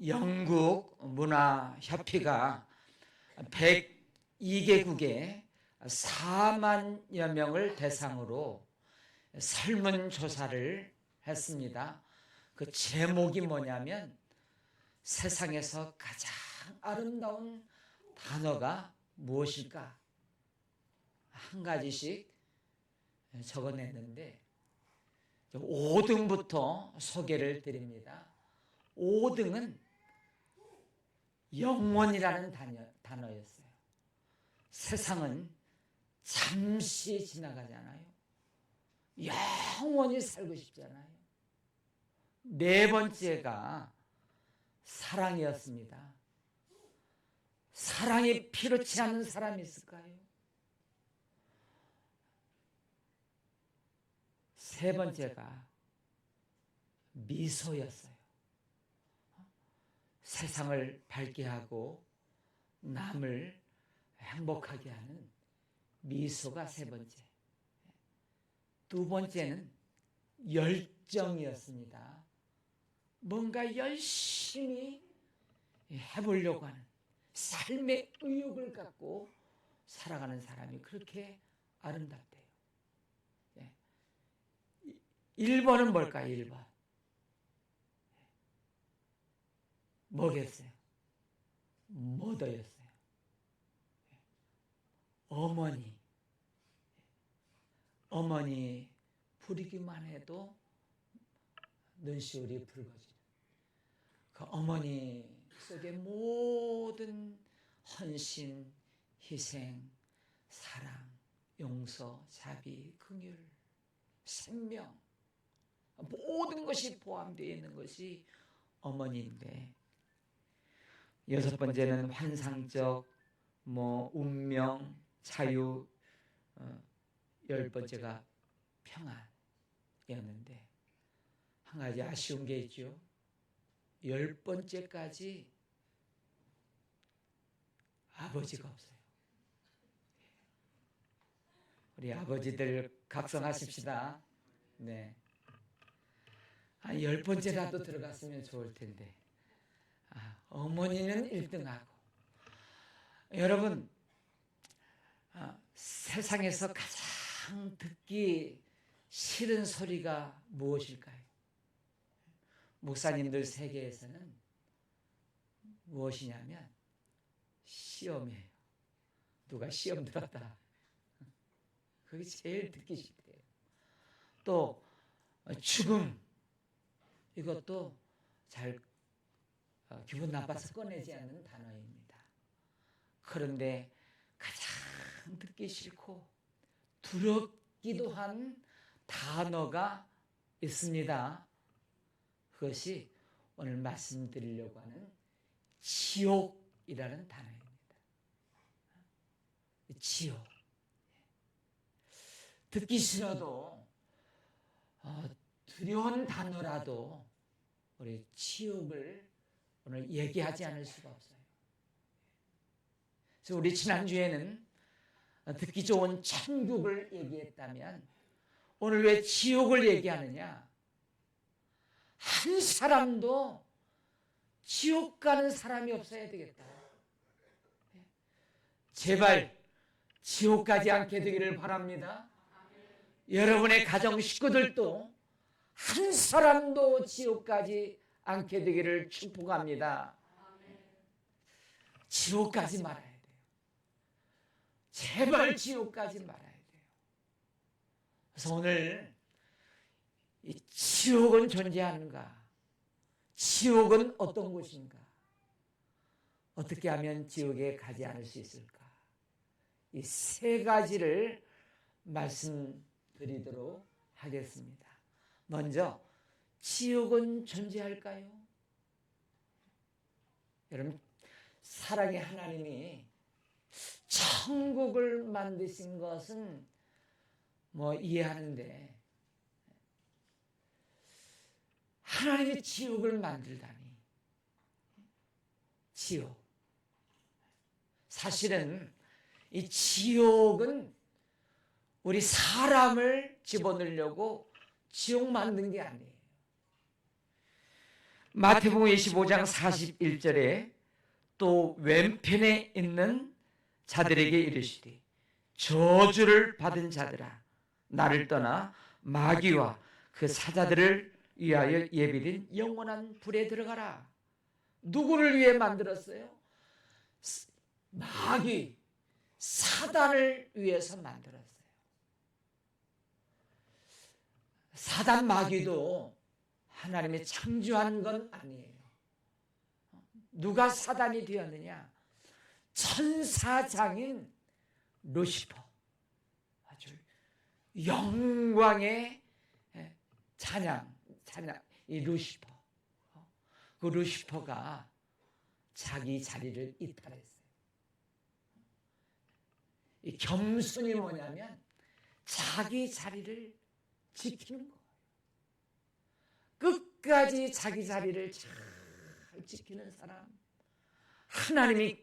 영국 문화협회가 102개국에 4만여 명을 대상으로 설문조사를 했습니다. 그 제목이 뭐냐면 세상에서 가장 아름다운 단어가 무엇일까? 한 가지씩 적어냈는데 5등부터 소개를 드립니다. 5등은 영원이라는 단어였어요. 세상은 잠시 지나가잖아요. 영원히 살고 싶잖아요. 네 번째가 사랑이었습니다. 사랑이 필요치 않은 사람이 있을까요? 세 번째가 미소였어요. 세상을 밝게 하고 남을 행복하게 하는 미소가 세 번째. 두 번째는 열정이었습니다. 뭔가 열심히 해보려고 하는 삶의 의욕을 갖고 살아가는 사람이 그렇게 아름답대요. 1번은 뭘까요? 1번. 뭐겠어요? 머더였어요. 어머니 부리기만 해도 눈시울이 붉어지는 그 어머니 속의 모든 헌신, 희생, 사랑, 용서, 자비, 긍휼, 생명 모든 것이 포함되어 있는 것이 어머니인데, 여섯 번째는 환상적, 운명, 자유, 열 번째가 평안이었는데 한 가지 아쉬운 게 있죠. 10번째까지 아버지가 없어요. 우리 아버지들 각성하십시다. 네. 10번째라도 들어갔으면 좋을 텐데. 어머니는 1등하고. 여러분, 세상에서 가장 듣기 싫은 소리가 무엇일까요? 목사님들 세계에서는 무엇이냐면 시험이에요. 누가 시험 들었다. 그게 제일 듣기 싫대요. 또 죽음, 이것도 잘 기분 나빠서 꺼내지 않는 단어입니다. 그런데 가장 듣기 싫고 두렵기도 한 단어가 있습니다. 그것이 오늘 말씀드리려고 하는 지옥이라는 단어입니다. 지옥. 듣기 싫어도 두려운 단어라도 우리 지옥을 오늘 얘기하지 않을 수가 없어요. 그래서 우리 지난주에는 듣기 좋은 천국을 얘기했다면 오늘 왜 지옥을 얘기하느냐? 한 사람도 지옥 가는 사람이 없어야 되겠다. 제발 지옥 가지 않게 되기를 바랍니다. 여러분의 가정 식구들도 한 사람도 지옥 가지 않게 되기를 축복합니다. 지옥 가지 말아야 돼요. 제발 지옥 가지 말아야 돼요. 그래서 오늘 이 지옥은 존재하는가? 지옥은 어떤 곳인가? 어떻게 하면 지옥에 가지 않을 수 있을까? 이 세 가지를 말씀드리도록 하겠습니다. 먼저 지옥은 존재할까요? 여러분, 사랑의 하나님이 천국을 만드신 것은 이해하는데 하나님이 지옥을 만들다니. 지옥. 사실은 이 지옥은 우리 사람을 집어넣으려고 지옥 만든 게 아니에요. 마태복음 25장 41절에 또 왼편에 있는 자들에게 이르시되 저주를 받은 자들아 나를 떠나 마귀와 그 사자들을 위하여 예비된 영원한 불에 들어가라. 누구를 위해 만들었어요? 마귀, 사단을 위해서 만들었어요. 사단 마귀도 하나님이 창조한 건 아니에요. 누가 사단이 되었느냐? 천사장인 루시퍼, 아주 영광의 찬양, 이 루시퍼. 그 루시퍼가 자기 자리를 이탈했어요. 이 겸손이 뭐냐면 자기 자리를 지키는 거예요. 끝까지 자기 자리를 잘 지키는 사람, 하나님이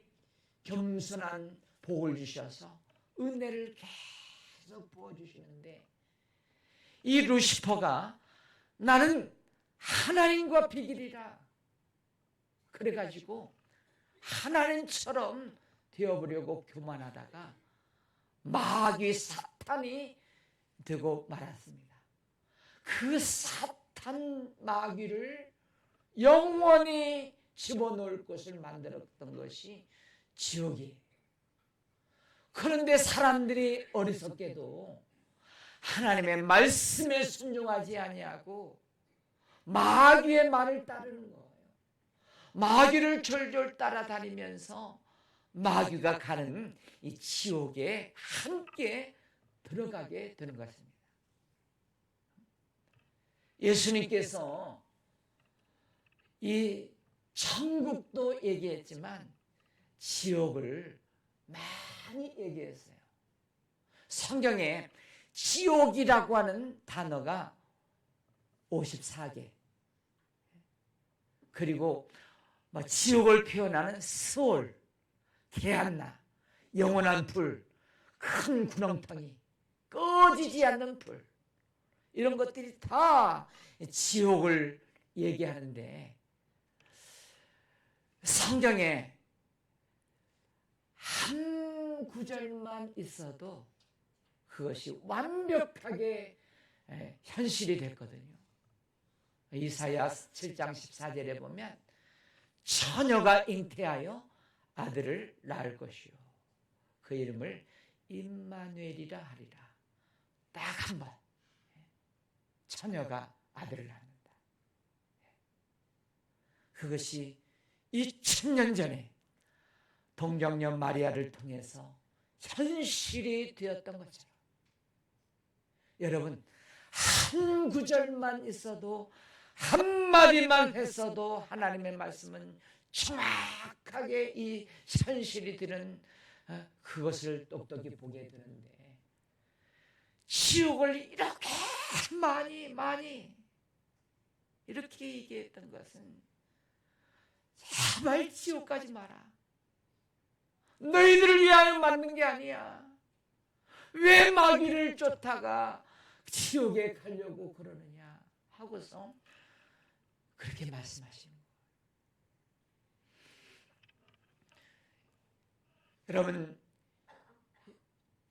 겸손한 복을 주셔서 은혜를 계속 부어주시는데, 이 루시퍼가 나는 하나님과 비기리라 그래가지고 하나님처럼 되어보려고 교만하다가 마귀 사탄이 되고 말았습니다. 그 사탄 마귀를 영원히 집어넣을 곳을 만들었던 것이 지옥이에요. 그런데 사람들이 어리석게도 하나님의 말씀에 순종하지 아니하고 마귀의 말을 따르는 거예요. 마귀를 졸졸 따라다니면서 마귀가 가는 이 지옥에 함께 들어가게 되는 것입니다. 예수님께서 이 천국도 얘기했지만 지옥을 많이 얘기했어요. 성경에 지옥이라고 하는 단어가 54개, 그리고 지옥을 표현하는 스올, 게한나, 영원한 불, 큰 구렁텅이, 꺼지지 않는 불, 이런 것들이 다 지옥을 얘기하는데, 성경에 한 구절만 있어도 그것이 완벽하게 현실이 됐거든요. 이사야 7장 14절에 보면 처녀가 잉태하여 아들을 낳을 것이요 그 이름을 임마누엘이라 하리라. 딱 한 번 처녀가 아들을 낳는다. 그것이 2000년 전에 동정녀 마리아를 통해서 현실이 되었던 것처럼, 여러분 한 구절만 있어도, 한마디만 했어도 하나님의 말씀은 정확하게 이 현실이 되는 그것을 똑똑히 보게 되는데, 지옥을 이렇게 많이 이렇게 얘기했던 것은 제발 지옥 가지 마라. 너희들을 위하여 만든 게 아니야. 왜 마귀를 쫓다가 지옥에 가려고 그러느냐 하고서 그렇게 말씀하시는 거예요. 여러분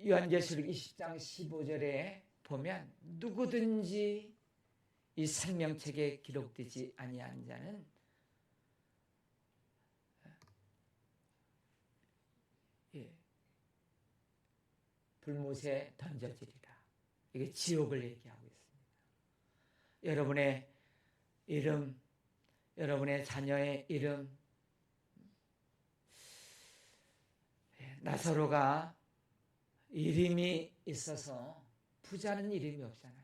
요한계시록 20장 15절에 보면 누구든지 이 생명책에 기록되지 아니한 자는 불못에 던져지리라. 이게 지옥을 얘기하고 있습니다. 여러분의 이름, 여러분의 자녀의 이름, 나사로가 이름이 있어서 부자는 이름이 없잖아요.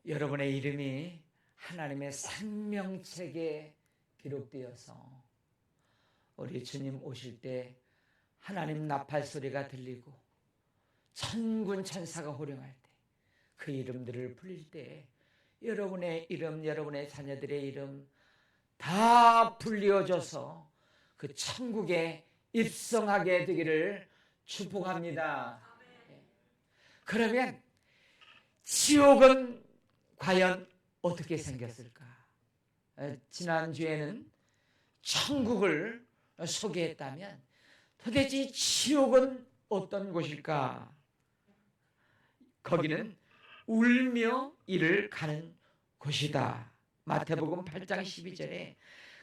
여러분의 이름이 하나님의 생명책에 기록되어서 우리 주님 오실 때 하나님 나팔 소리가 들리고 천군 천사가 호령할 때 그 이름들을 불릴 때 여러분의 이름, 여러분의 자녀들의 이름 다 불리어져서 그 천국에 입성하게 되기를 축복합니다. 그러면 지옥은 과연 어떻게 생겼을까? 지난주에는 천국을 소개했다면 도대체 지옥은 어떤 곳일까? 거기는 울며 이를 가는 곳이다. 마태복음 8장 12절에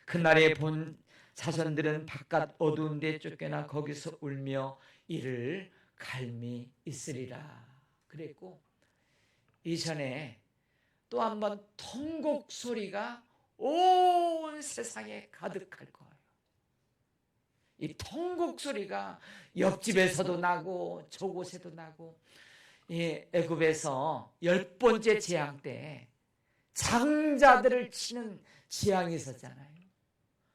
그날에 본 자손들은 바깥 어두운 데 쫓겨나 거기서 울며 이를 갈미 있으리라 그랬고, 이전에 또 한 번 통곡 소리가 온 세상에 가득할 거예요. 이 통곡 소리가 옆집에서도 나고 저곳에도 나고, 이 애굽에서 10번째 재앙 때 장자들을 치는 재앙이 있었잖아요.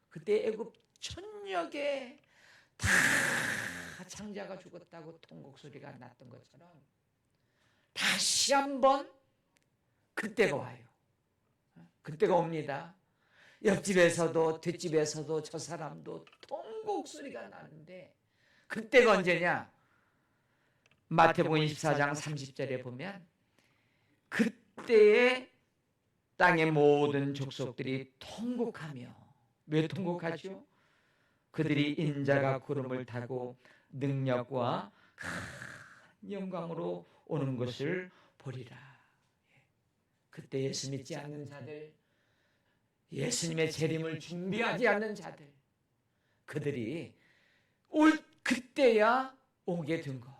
그때 애굽 전역에 다 장자가 죽었다고 통곡 소리가 났던 것처럼 다시 한번 그때가 와요. 그때가 옵니다. 옆집에서도 뒷집에서도 저 사람도 통곡 소리가 나는데, 그때가 언제냐? 마태복음 24장 30절에 보면 그때에 땅의 모든 족속들이 통곡하며, 왜 통곡하죠? 그들이 인자가 구름을 타고 능력과 큰 영광으로 오는 것을 보리라. 그때 예수 믿지 않는 자들, 예수님의 재림을 준비하지 않는 자들, 그들이 올 그때야 오게 된 거예요.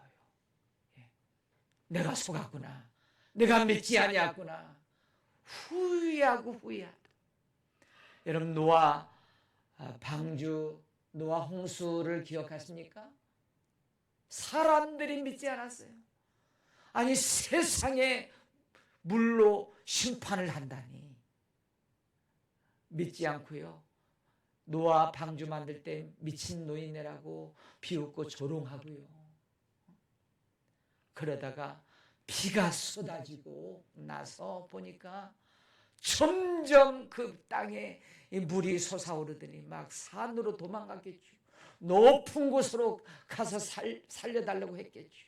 내가 속았구나, 내가 믿지 아니했구나, 후회하고 후회하다. 여러분, 노아 방주, 노아 홍수를 기억하십니까? 사람들이 믿지 않았어요. 아니, 세상에 물로 심판을 한다니 믿지 않고요, 노아 방주 만들 때 미친 노인네라고 비웃고 조롱하고요. 그러다가 비가 쏟아지고 나서 보니까 점점 그 땅에 물이 솟아오르더니 막 산으로 도망갔겠죠. 높은 곳으로 가서 살려달라고 했겠죠.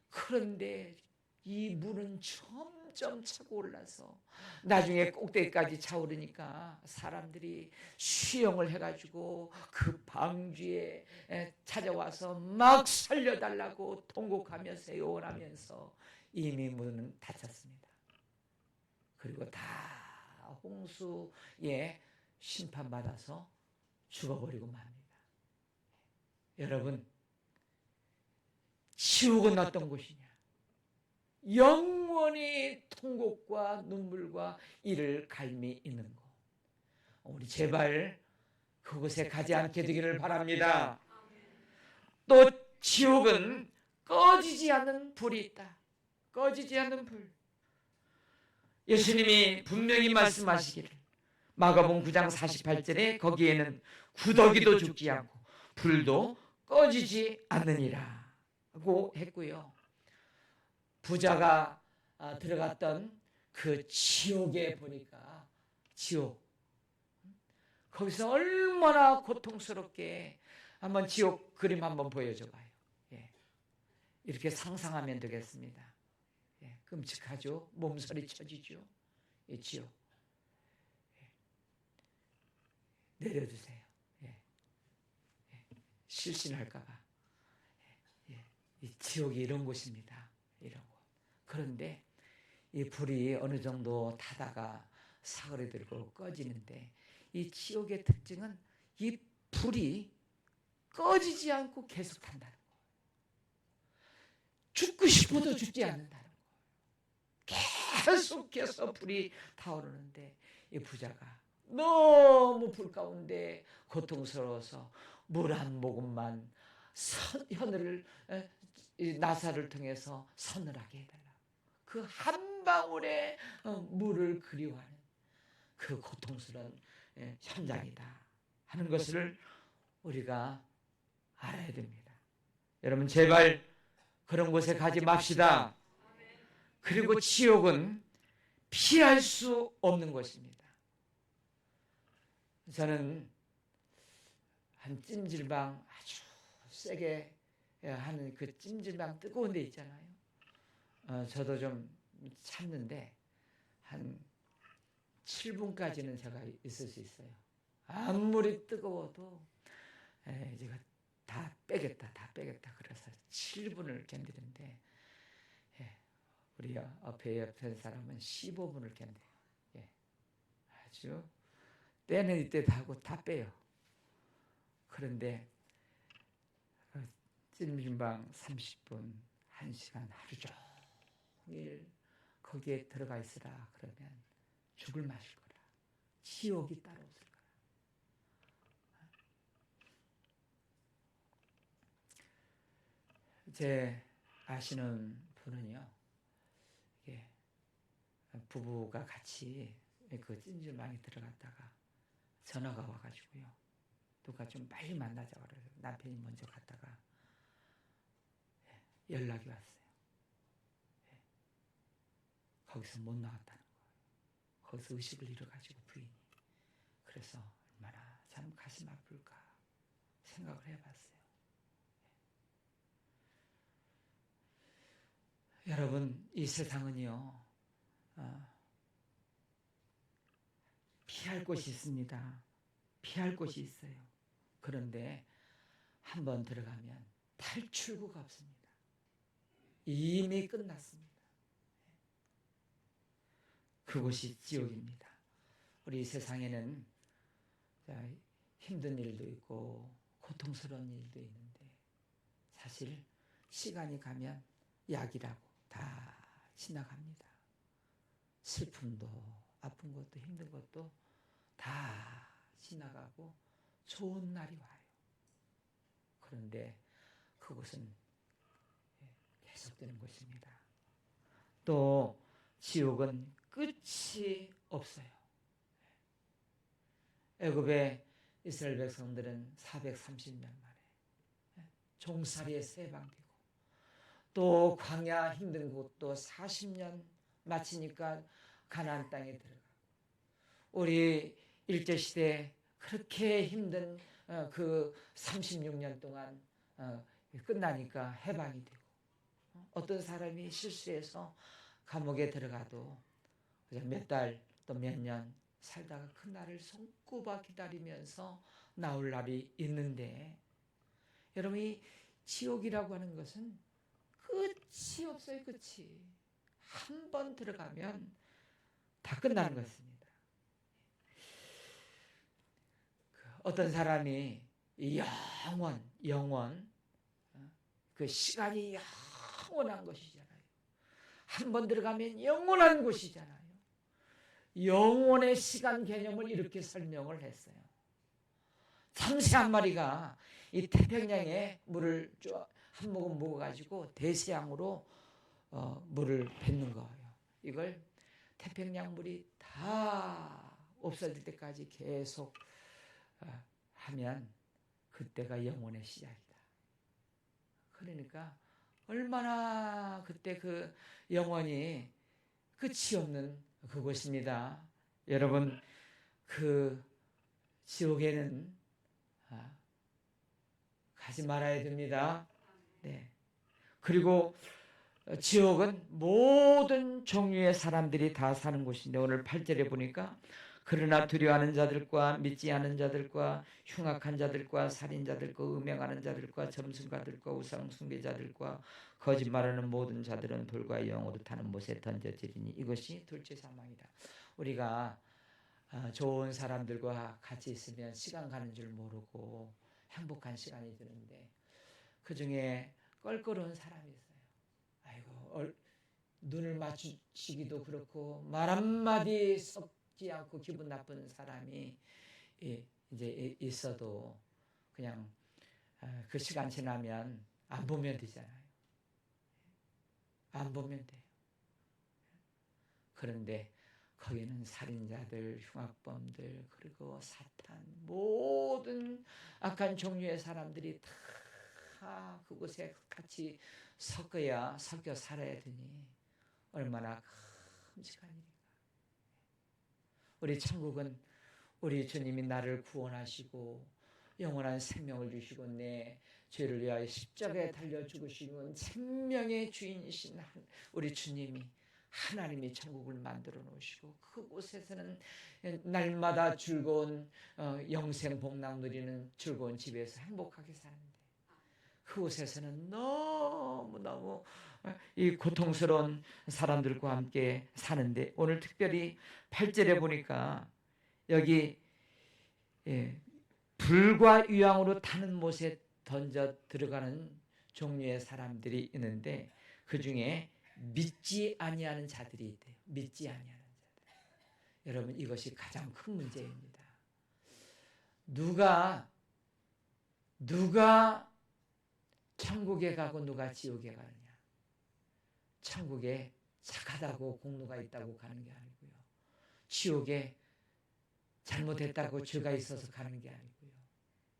그런데 이 물은 점점 차고 올라서 나중에 꼭대기까지 차오르니까 사람들이 수영을 해가지고 그 방주에 찾아와서 막 살려달라고 통곡하면서 애원하면서 이미 문은 닫혔습니다. 그리고 다 홍수에 심판받아서 죽어버리고 맙니다. 여러분, 지옥은 어떤 곳이냐? 영원히 통곡과 눈물과 이를 갈미 있는 곳. 우리 제발 그곳에 가지 않게 되기를 바랍니다. 또 지옥은 꺼지지 않는 불이 있다. 꺼지지 않는 불. 예수님이 분명히 말씀하시기를, 마가복음 9장 48절에 거기에는 구더기도 죽지 않고 불도 꺼지지 않느니라 고 했고요. 부자가 들어갔던 그 지옥에 보니까, 지옥, 거기서 얼마나 고통스럽게, 한번 지옥 그림 한번 보여줘 봐요. 예. 이렇게 상상하면 되겠습니다. 예. 끔찍하죠. 몸서리 쳐지죠. 이 지옥. 예. 내려주세요. 예. 예. 실신할까 봐. 예. 이 지옥이 이런 곳입니다. 이런 곳. 그런데 이 불이 어느 정도 타다가 사그라들고 꺼지는데, 이 지옥의 특징은 이 불이 꺼지지 않고 계속 탄다는 거예요. 죽고 싶어도 죽지 않는다는 거예요. 계속해서 불이 타오르는데, 이 부자가 너무 불 가운데 고통스러워서 물 한 모금만 현을 나사를 통해서 서늘하게 해달라. 그 한 방울의 물을 그리워하는 그 고통스러운 현장이다 하는 것을 우리가 알아야 됩니다. 여러분, 제발 그런 곳에 가지 맙시다. 그리고 지옥은 피할 수 없는 것입니다. 저는 한 찜질방, 아주 세게 하는 그 찜질방 뜨거운 데 있잖아요. 저도 좀 참는데, 한 7분까지는 제가 있을 수 있어요. 아무리 뜨거워도 제가 다 빼겠다. 그래서 7분을 견디는데 우리 옆에 사람은 15분을 견뎌요. 아주 때는 이때 하고 다 빼요. 그런데 찜질방 30분, 1시간 하루 종일 거기에 들어가 있으라 그러면 죽을 맛일 거라. 지옥이 따라오실 거라. 제 아시는 분은요, 이게 부부가 같이 그 찜질방에 들어갔다가 전화가 와가지고요, 누가 좀 빨리 만나자고 그래서 남편이 먼저 갔다가 연락이 왔어요. 거기서 못 나왔다는 거예요. 거기서 의식을 잃어가지고 부인이. 그래서 얼마나 참 가슴 아플까 생각을 해봤어요. 여러분, 이 세상은요, 피할 곳이 있습니다. 피할 곳이 있어요. 그런데 한번 들어가면 탈출구가 없습니다. 이미 끝났습니다. 그곳이 지옥입니다. 우리 세상에는 힘든 일도 있고 고통스러운 일도 있는데 사실 시간이 가면 약이라고 다 지나갑니다. 슬픔도 아픈 것도 힘든 것도 다 지나가고 좋은 날이 와요. 그런데 그것은 계속되는 것입니다. 또 지옥은 끝이 없어요. 애굽의 이스라엘 백성들은 430년 만에 종살이에 세방되고 또 광야 힘든 곳도 40년 마치니까 가나안 땅에 들어가고 우리 일제시대 그렇게 힘든 그 36년 동안 끝나니까 해방이 되고 어떤 사람이 실수해서 감옥에 들어가도 몇 달 또 몇 년 살다가 그 날을 손꼽아 기다리면서 나올 날이 있는데 여러분 이 지옥이라고 하는 것은 끝이 없어요. 끝이. 한 번 들어가면 다 끝나는 것입니다. 어떤 사람이 영원 그 시간이 영원한 것이잖아요. 한 번 들어가면 영원한 곳이잖아요. 영원의 시간 개념을 이렇게 설명을 했어요. 참새 한 마리가 이 태평양에 물을 한 모금 먹어가지고 대서양으로 물을 뱉는 거예요. 이걸 태평양 물이 다 없어질 때까지 계속 하면 그때가 영원의 시작이다. 그러니까 얼마나 그때 그 영원이 끝이 없는 그곳입니다. 여러분 그 지옥에는 가지 말아야 됩니다. 네. 그리고 지옥은 모든 종류의 사람들이 다 사는 곳인데 오늘 8절에 보니까 그러나 두려워하는 자들과 믿지 않은 자들과 흉악한 자들과 살인자들과 음행하는 자들과 점술가들과 우상 숭배자들과 거짓말하는 모든 자들은 돌과 영으로 타는 못에 던져지리니 이것이 둘째 사망이다. 우리가 좋은 사람들과 같이 있으면 시간 가는 줄 모르고 행복한 시간이 드는데 그중에 껄끄러운 사람이 있어요. 아이고 눈을 맞추기도 그렇고 말 한마디 섞지 않고 기분 나쁜 사람이 이제 있어도 그냥 그 시간 지나면 안 보면 되잖아요. 안 보면 돼요. 그런데 거기는 살인자들, 흉악범들, 그리고 사탄, 모든 악한 종류의 사람들이 다 그곳에 같이 섞여 살아야 되니 얼마나 끔찍한 일인가. 우리 천국은 우리 주님이 나를 구원하시고 영원한 생명을 주시고 내 죄를 위하여 십자가에 달려 죽으시는 생명의 주인이신 우리 주님이 하나님이 천국을 만들어 놓으시고 그곳에서는 날마다 즐거운 영생 복락 누리는 즐거운 집에서 행복하게 사는데 그곳에서는 너무너무 이 고통스러운 사람들과 함께 사는데 오늘 특별히 8절에 보니까 여기 불과 유황으로 타는 못에 던져 들어가는 종류의 사람들이 있는데 그 중에 믿지 아니하는 자들이 있대요. 믿지 아니하는 자들. 여러분 이것이 가장 큰 문제입니다. 누가 천국에 가고 누가 지옥에 가느냐. 천국에 착하다고 공로가 있다고 가는 게 아니고요. 지옥에 잘못했다고 죄가 있어서 가는 게 아니고요.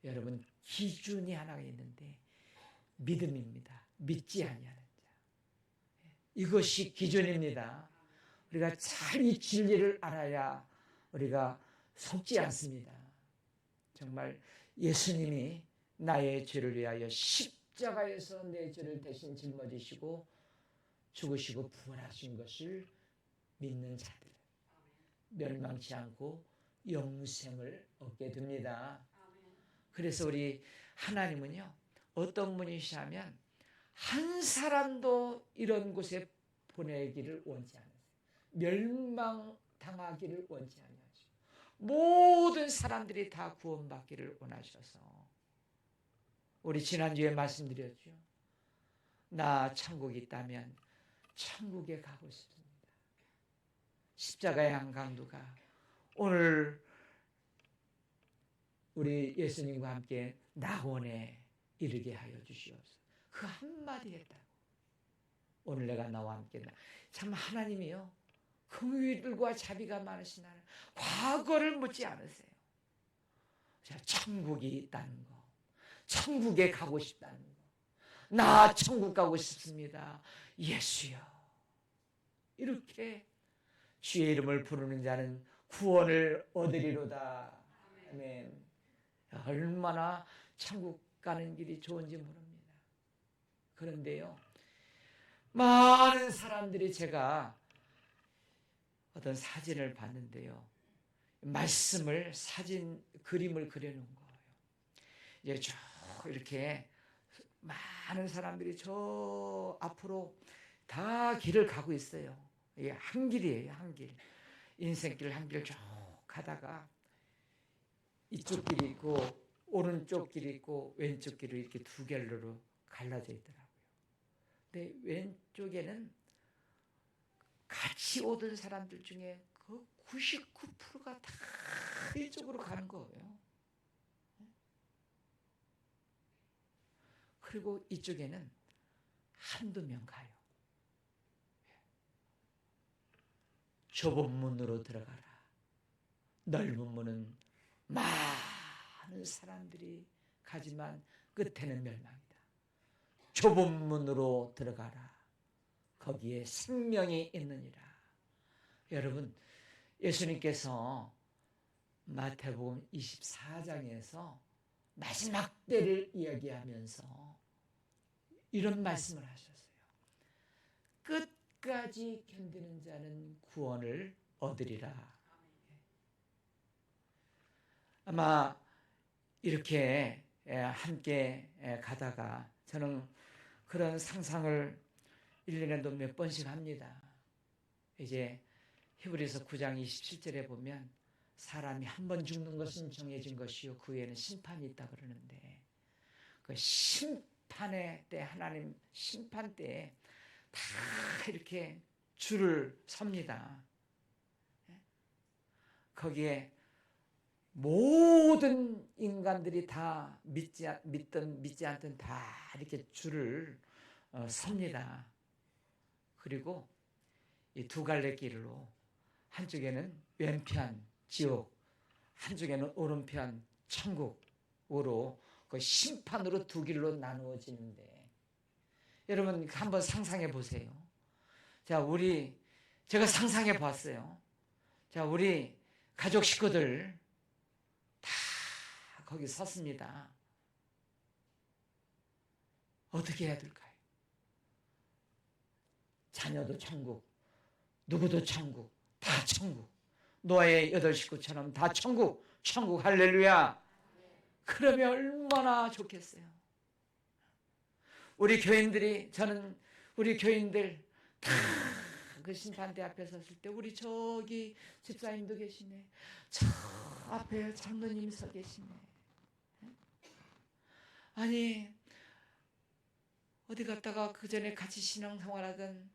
여러분 기준이 하나가 있는데 믿음입니다. 믿지 아니하는 자. 이것이 기준입니다. 우리가 잘 이 진리를 알아야 우리가 속지 않습니다. 정말 예수님이 나의 죄를 위하여 십자가에서 내 죄를 대신 짊어지시고 죽으시고 부활하신 것을 믿는 자들 멸망치 않고 영생을 얻게 됩니다. 그래서 우리 하나님은요 어떤 분이시냐면 한 사람도 이런 곳에 보내기를 원치 않으세요. 멸망당하기를 원치 않으세요. 모든 사람들이 다 구원받기를 원하셔서 우리 지난주에 말씀드렸죠. 나 천국이 있다면 천국에 가고 싶습니다. 십자가의 한 강도가 오늘 우리 예수님과 함께 낙원에 이르게 하여 주시옵소서. 그 한마디 했다고. 오늘 내가 나와 함께 참 하나님이요 긍휼과 자비가 많으신 하나님 과거를 묻지 않으세요. 자, 천국이 있다는 거, 천국에 가고 싶다는 거, 나 천국 가고 싶습니다. 예수여 이렇게 주의 이름을 부르는 자는 구원을 얻으리로다. 아멘. 얼마나 천국 가는 길이 좋은지 모릅니다. 그런데요 많은 사람들이 제가 어떤 사진을 봤는데요 말씀을 그림을 그려놓은 거예요. 이제 쭉 이렇게 많은 사람들이 저 앞으로 다 길을 가고 있어요. 이게 한 길이에요. 한 길. 인생길 한 길 쭉 가다가 이쪽 길이 있고 오른쪽 길이 있고 왼쪽 길이 이렇게 두 갤러로 갈라져 있더라고요. 근데 왼쪽에는 같이 오던 사람들 중에 그 99%가 다 이쪽으로 가는 거예요. 그리고 이쪽에는 한두 명 가요. 좁은 문으로 들어가라. 넓은 문은 많은 사람들이 가지만 끝에는 멸망이다. 좁은 문으로 들어가라. 거기에 생명이 있느니라. 여러분 예수님께서 마태복음 24장에서 마지막 때를 이야기하면서 이런 말씀을 하셨어요. 끝까지 견디는 자는 구원을 얻으리라. 아마 이렇게 함께 가다가 저는 그런 상상을 1년에도 몇 번씩 합니다. 이제 히브리서 9장 27절에 보면 사람이 한 번 죽는 것은 정해진 것이요 그 후에는 심판이 있다 그러는데 그 심판의 때 하나님 심판 때에 다 이렇게 줄을 섭니다. 거기에 모든 인간들이 다 믿든 믿지 않든 다 이렇게 줄을 섭니다. 그리고 이 두 갈래 길로 한쪽에는 왼편 지옥, 한쪽에는 오른편 천국으로 그 심판으로 두 길로 나누어지는데 여러분 한번 상상해 보세요. 자, 제가 상상해 봤어요. 자, 우리 가족 식구들 다 거기 섰습니다. 어떻게 해야 될까요? 자녀도 천국, 누구도 천국, 다 천국. 노아의 8식구처럼 다 천국, 천국. 할렐루야. 그러면 얼마나 좋겠어요. 우리 교인들이, 저는 우리 교인들 다 그 심판대 앞에 섰을 때, 우리 저기 집사님도 계시네, 저 앞에 장로님 서 계시네. 아니 어디 갔다가 그 전에 같이 신앙생활하던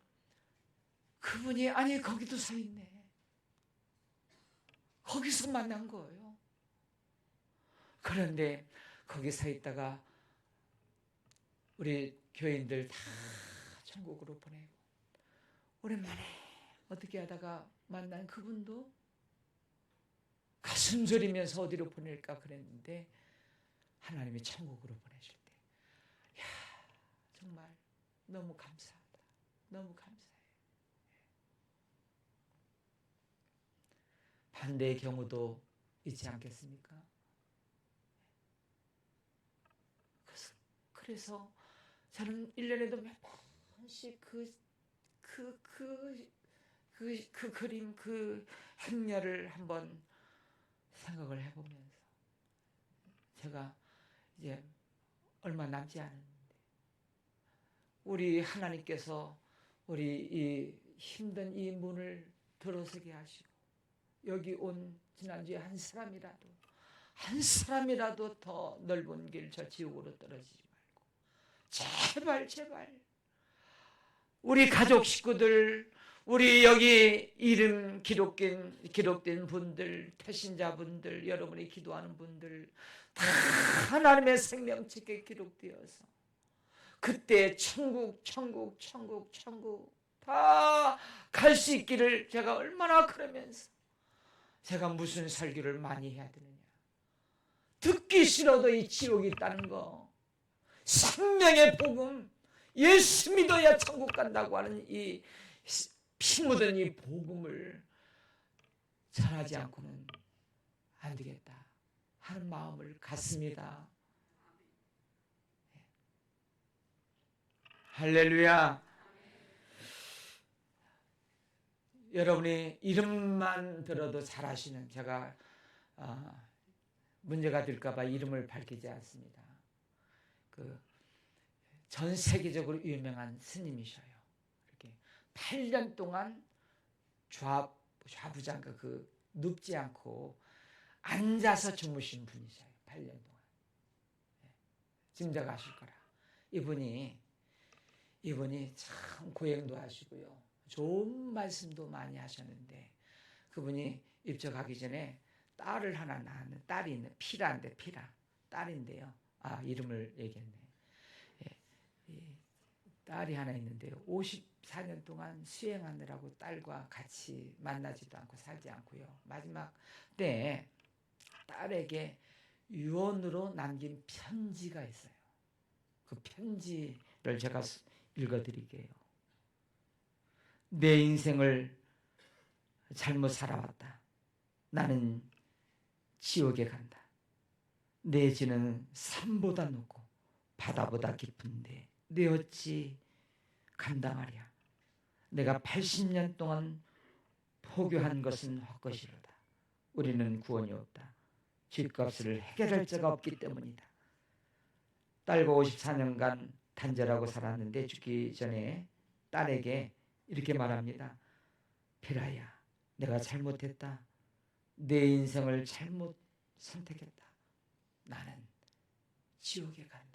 그분이 아니 거기도 서 있네. 거기서 만난 거예요. 그런데 거기 서 있다가 우리 교인들 다 천국으로 보내고, 오랜만에 어떻게 하다가 만난 그분도 가슴 졸이면서 어디로 보낼까 그랬는데 하나님이 천국으로 보내실 때, 야, 정말 너무 감사하다. 너무 감사해. 반대의 경우도 있지 않겠습니까? 그래서 저는 1년에도 몇 번씩 그 그림, 그 행렬을 한번 생각을 해보면서, 제가 이제 얼마 남지 않았는데 우리 하나님께서 우리 이 힘든 이 문을 들어서게 하시고, 여기 온 지난주에 한 사람이라도 더 넓은 길 저 지옥으로 떨어지지 말고, 제발 우리 가족 식구들, 우리 여기 이름 기록된 분들, 태신자분들, 여러분이 기도하는 분들 다 하나님의 생명책에 기록되어서 그때 천국 다 갈 수 있기를, 제가 얼마나 그러면서 제가 무슨 설교를 많이 해야 되느냐. 듣기 싫어도 이 지옥이 있다는 거, 생명의 복음, 예수 믿어야 천국 간다고 하는 이 피 묻은 이 복음을 전하지 않고는 안 되겠다 하는 마음을 갖습니다. 할렐루야. 여러분이 이름만 들어도 잘 아시는, 제가 문제가 될까봐 이름을 밝히지 않습니다. 전 세계적으로 유명한 스님이셔요. 이렇게 8년 동안 좌부장가 눕지 않고 앉아서 주무신 분이셔요. 8년 동안. 짐작하실 거라. 이분이 참 고행도 하시고요, 좋은 말씀도 많이 하셨는데, 그분이 입적하기 전에 딸을 하나 낳았는, 딸이 있는, 피라 딸인데요. 이름을 얘기했네. 딸이 하나 있는데요, 54년 동안 수행하느라고 딸과 같이 만나지도 않고 살지 않고요, 마지막 때 딸에게 유언으로 남긴 편지가 있어요. 그 편지를 제가 읽어드릴게요. 내 인생을 잘못 살아왔다. 나는 지옥에 간다. 내 죄는 산보다 높고 바다보다 깊은데 내 어찌 감당하랴. 내가 80년 동안 포교한 것은 헛것이로다. 우리는 구원이 없다. 죗값을 해결할 자가 없기 때문이다. 딸과 54년간 단절하고 살았는데 죽기 전에 딸에게 이렇게 말합니다. 베라야, 내가 잘못했다. 내 인생을 잘못 선택했다. 나는 지옥에 간다.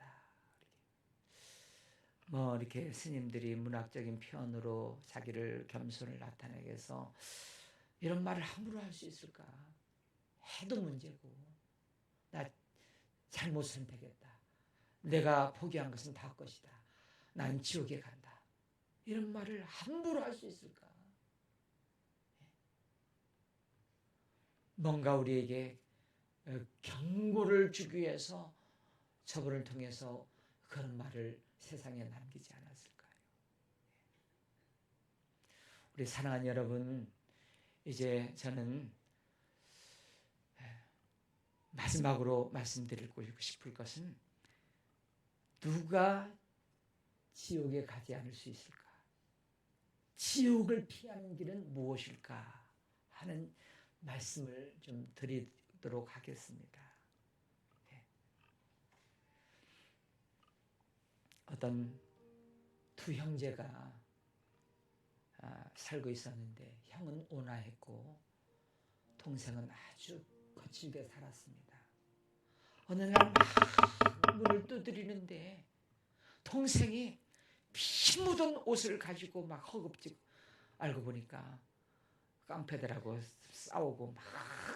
이렇게 스님들이 문학적인 표현으로 자기를 겸손을 나타내기 위해서 이런 말을 함부로 할 수 있을까? 해도 문제고, 나 잘못 선택했다. 내가 포기한 것은 다 것이다. 난 지옥에 간다. 이런 말을 함부로 할 수 있을까? 뭔가 우리에게 경고를 주기 위해서 저분을 통해서 그런 말을 세상에 남기지 않았을까요? 우리 사랑하는 여러분, 이제 저는 마지막으로 말씀드리고 싶을 것은, 누가 지옥에 가지 않을 수 있을까? 지옥을 피하는 길은 무엇일까 하는 말씀을 좀 드리도록 하겠습니다. 어떤 두 형제가 살고 있었는데 형은 온화했고 동생은 아주 거칠게 살았습니다. 어느 날 막 문을 두드리는데 동생이 피 묻은 옷을 가지고 막 허겁지겁, 알고 보니까 깡패들하고 싸우고 막,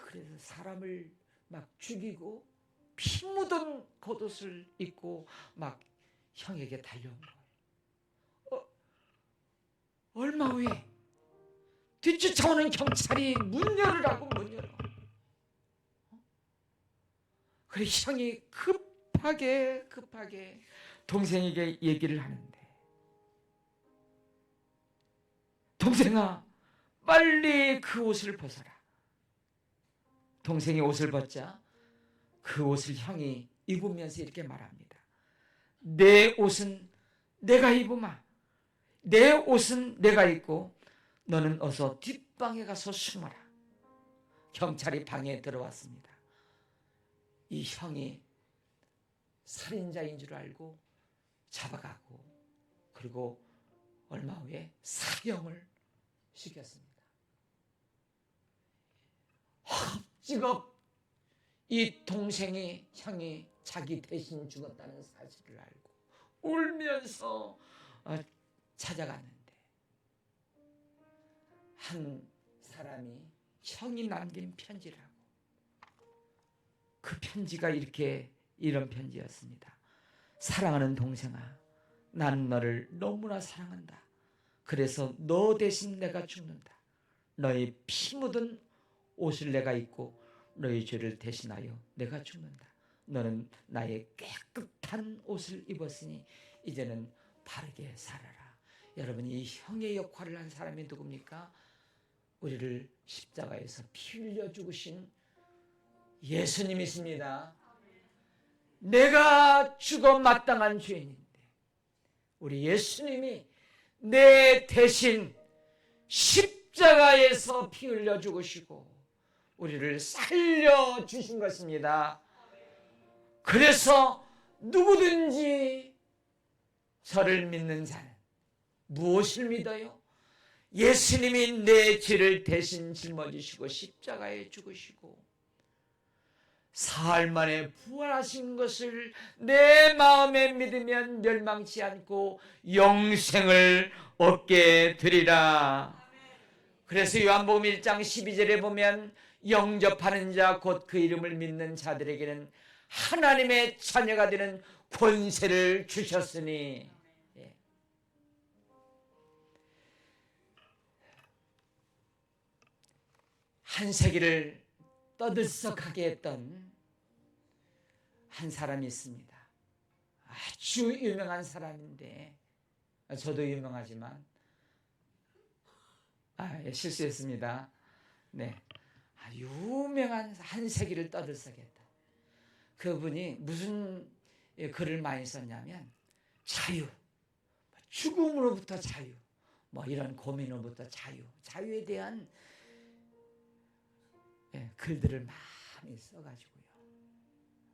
그래서 사람을 막 죽이고 피 묻은 겉옷을 입고 막 형에게 달려온 거예요. 얼마 후에 뒤쫓아오는 경찰이 문 열으라고 문 열어. 그래 형이 급하게 동생에게 얘기를 하는데, 동생아 빨리 그 옷을 벗어라. 동생이 옷을 벗자 그 옷을 형이 입으면서 이렇게 말합니다. 내 옷은 내가 입으마. 내 옷은 내가 입고 너는 어서 뒷방에 가서 숨어라. 경찰이 방에 들어왔습니다. 이 형이 살인자인 줄 알고 잡아가고, 그리고 얼마 후에 사형을 시켰습니다. 허겁지겁 이 동생이, 형이 자기 대신 죽었다는 사실을 알고 울면서 찾아갔는데 한 사람이 형이 남긴 편지라고, 그 편지가 이런 편지였습니다. 사랑하는 동생아, 나는 너를 너무나 사랑한다. 그래서 너 대신 내가 죽는다. 너의 피 묻은 옷을 내가 입고 너의 죄를 대신하여 내가 죽는다. 너는 나의 깨끗한 옷을 입었으니 이제는 바르게 살아라. 여러분, 이 형의 역할을 한 사람이 누굽니까? 우리를 십자가에서 피 흘려 죽으신 예수님이십니다. 내가 죽어 마땅한 죄인인데 우리 예수님이 내 대신 십자가에서 피 흘려 죽으시고 우리를 살려주신 것입니다. 그래서 누구든지 저를 믿는 자는 무엇을 믿어요? 예수님이 내 죄를 대신 짊어지시고 십자가에 죽으시고 사흘 만에 부활하신 것을 내 마음에 믿으면 멸망치 않고 영생을 얻게 되리라. 그래서 요한복음 1장 12절에 보면 영접하는 자 곧 그 이름을 믿는 자들에게는 하나님의 자녀가 되는 권세를 주셨으니, 한 세기를 떠들썩하게 했던 한 사람이 있습니다. 아주 유명한 사람인데, 저도 유명하지만 실수했습니다. 네, 유명한 한 세기를 떠들썩했다. 그분이 무슨 글을 많이 썼냐면 자유, 죽음으로부터 자유, 이런 고민으로부터 자유에 대한 글들을 많이 써가지고요.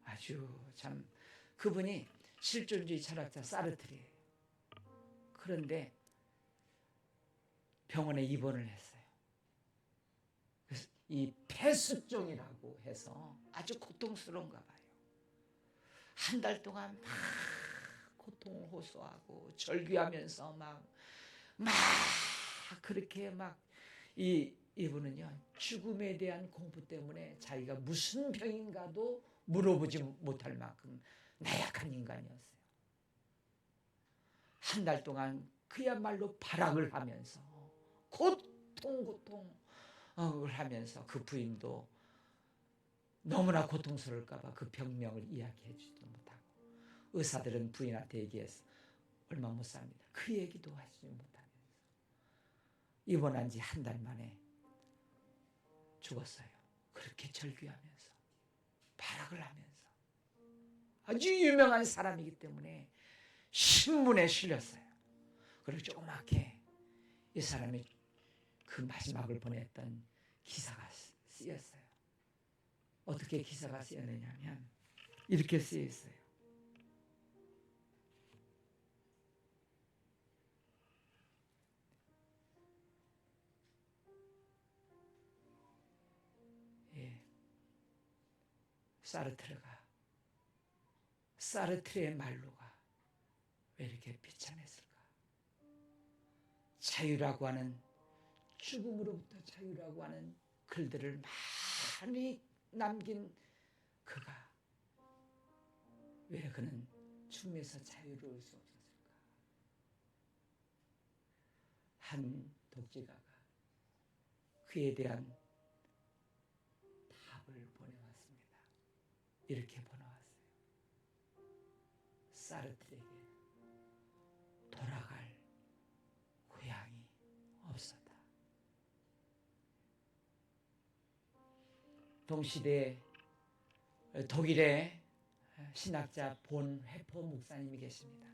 아주 참, 그분이 실존주의 철학자 사르트르예요. 그런데 병원에 입원을 했어요. 그래서 이 폐수종이라고 해서 아주 고통스러운가 봐요. 한 달 동안 막 고통을 호소하고 절규하면서 막 그렇게 이분은요, 죽음에 대한 공부 때문에 자기가 무슨 병인가도 물어보지 못할 만큼 나약한 인간이었어요. 한 달 동안 그야말로 발악을 하면서 고통을 하면서 그 부인도 너무나 고통스러울까 봐 그 병명을 이야기해 주지도 못하고, 의사들은 부인한테 얘기해서 얼마 못 삽니다. 그 얘기도 하지 못하면서 입원한 지 한 달 만에 죽었어요. 그렇게 절규하면서 발악을 하면서. 아주 유명한 사람이기 때문에 신문에 실렸어요. 그리고 조그맣게 이 사람이 그 마지막을 보냈던 기사가 쓰였어요. 어떻게 기사가 쓰였느냐면 이렇게 쓰여 있어요. 사르트르의 말로가 왜 이렇게 비참했을까? 자유라고 하는, 죽음으로부터 자유라고 하는 글들을 많이 남긴 그가 왜 그는 죽음에서 자유로울 수 없었을까? 한 독재가가 그에 대한 답을 보내왔습니다. 이렇게 보내왔어요. 사르트르에게 돌아갈 고향이 없었다. 동시대 독일의 신학자 본 회포 목사님이 계십니다.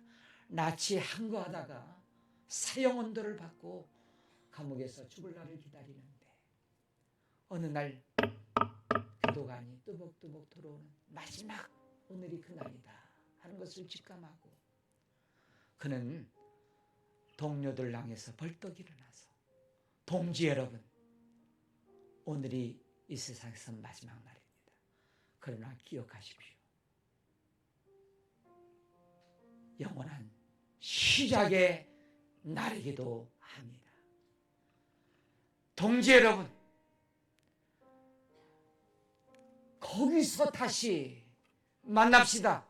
나치 항거하다가 사형 언도를 받고 감옥에서 죽을 날을 기다리는데 어느 날 교도관이 뚜벅뚜벅 들어오는 마지막 오늘이 그날이다 하는 것을 직감하고 그는 동료들 향해서 벌떡 일어나서 동지 여러분, 오늘이 이 세상에서 마지막 날입니다. 그러나 기억하십시오. 영원한 시작의 날이기도 합니다. 동지 여러분, 거기서 다시 만납시다.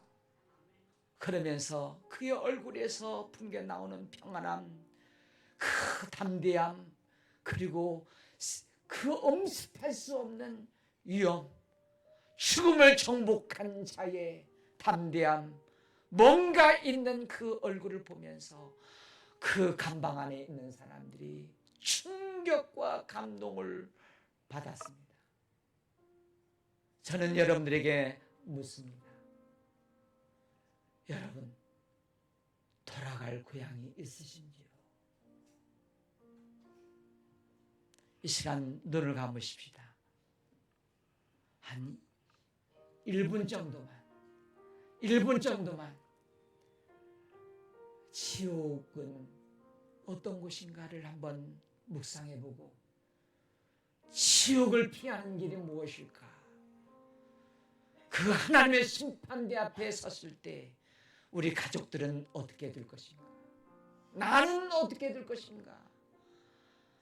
그러면서 그의 얼굴에서 풍겨 나오는 평안함, 그 담대함, 그리고 그 엄습할 수 없는 위엄, 죽음을 정복한 자의 담대함, 뭔가 있는 그 얼굴을 보면서 그 감방 안에 있는 사람들이 충격과 감동을 받았습니다. 저는 여러분들에게 묻습니다. 여러분, 돌아갈 고향이 있으신지요? 이 시간 눈을 감으십시다. 한 1분 정도만 지옥은 어떤 곳인가를 한번 묵상해보고 지옥을 피하는 길이 무엇일까? 그 하나님의 심판대 앞에 섰을 때 우리 가족들은 어떻게 될 것인가? 나는 어떻게 될 것인가?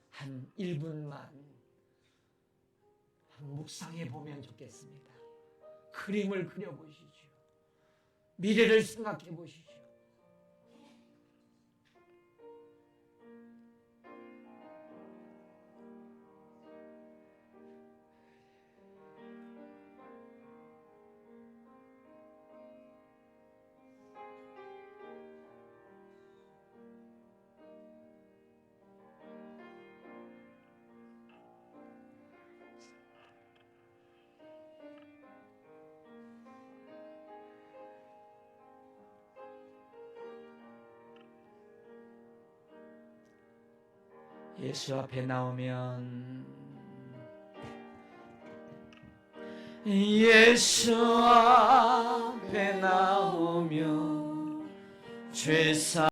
한 1분만 묵상해 보면 좋겠습니다. 그림을 그려보시죠. 미래를 생각해 보시죠. 예수 앞에 나오면 예수 앞에 나오면 죄사